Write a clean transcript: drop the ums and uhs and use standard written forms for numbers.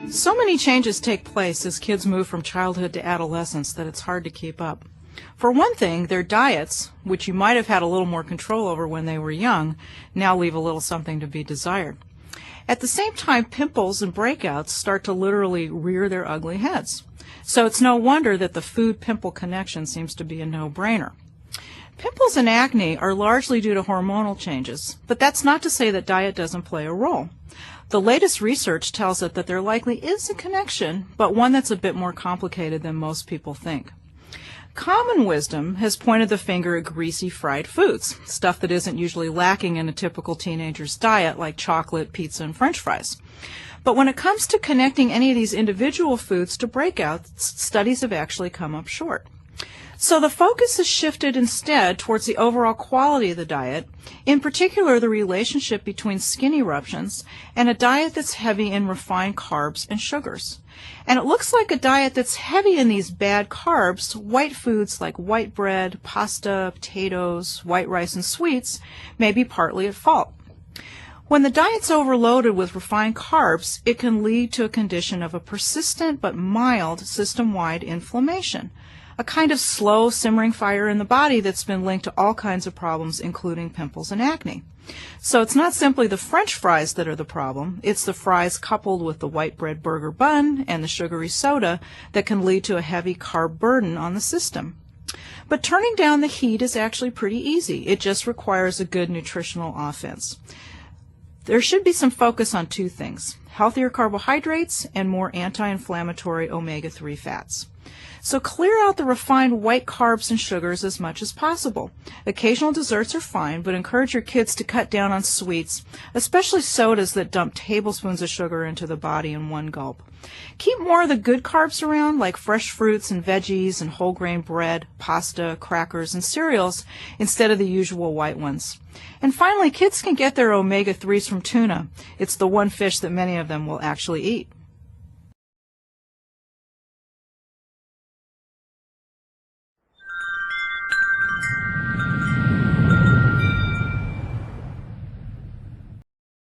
So many changes take place as kids move from childhood to adolescence that it's hard to keep up. For one thing, their diets, which you might have had a little more control over when they were young, now leave a little something to be desired. At the same time, pimples and breakouts start to literally rear their ugly heads. So it's no wonder that the food-pimple connection seems to be a no-brainer. Pimples and acne are largely due to hormonal changes, but that's not to say that diet doesn't play a role. The latest research tells us that there likely is a connection, but one that's a bit more complicated than most people think. Common wisdom has pointed the finger at greasy fried foods, stuff that isn't usually lacking in a typical teenager's diet like chocolate, pizza, and French fries. But when it comes to connecting any of these individual foods to breakouts, studies have actually come up short. So the focus has shifted instead towards the overall quality of the diet, in particular the relationship between skin eruptions and a diet that's heavy in refined carbs and sugars. And it looks like a diet that's heavy in these bad carbs, white foods like white bread, pasta, potatoes, white rice, and sweets, may be partly at fault. When the diet's overloaded with refined carbs, it can lead to a condition of a persistent but mild system-wide inflammation, a kind of slow simmering fire in the body that's been linked to all kinds of problems, including pimples and acne. So it's not simply the French fries that are the problem, it's the fries coupled with the white bread burger bun and the sugary soda that can lead to a heavy carb burden on the system. But turning down the heat is actually pretty easy. It just requires a good nutritional offense. There should be some focus on two things: healthier carbohydrates and more anti-inflammatory omega-3 fats. So clear out the refined white carbs and sugars as much as possible. Occasional desserts are fine, but encourage your kids to cut down on sweets, especially sodas that dump tablespoons of sugar into the body in one gulp. Keep more of the good carbs around, like fresh fruits and veggies and whole grain bread, pasta, crackers, and cereals, instead of the usual white ones. And finally, kids can get their omega-3s from tuna. It's the one fish that many of them will actually eat.